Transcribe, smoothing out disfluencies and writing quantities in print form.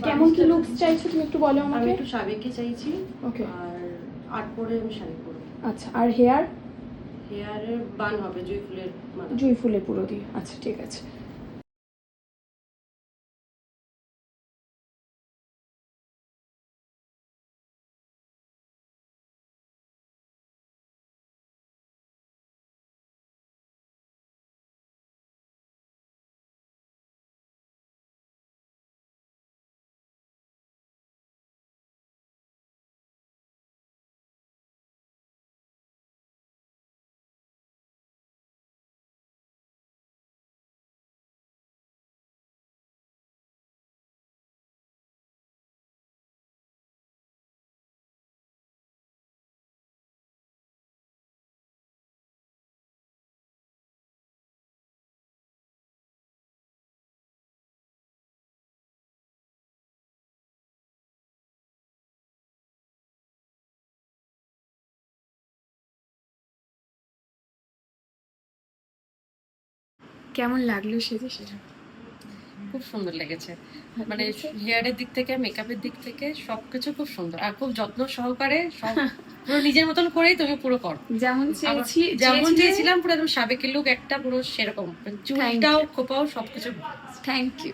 কেমন কি লুকস চাইছো তুমি একটু বলো আমাকে। আমি একটু সাবেকি চাইছি। ওকে। আর আর্ট পরে আমি শাড়ি পরবো। আচ্ছা, আর হেয়ার? হেয়ারের বান হবে জুঁই ফুলের মালা। জুঁই ফুলের পুরো দিয়ে, আচ্ছা ঠিক আছে। কেমন লাগলো সেটা? খুব সুন্দর লেগেছে, মানে হেয়ারের দিক থেকে মেকআপের দিক থেকে সবকিছু খুব সুন্দর আর খুব যত্ন সহকারে সব পুরো নিজের মতন করেই তুমি পুরো করো যেমন যেমন চেয়েছিলাম পুরো একদম সাবেকি লুক একটা পুরো সেরকম, চুলটাও খোপাও সবকিছু। Thank you.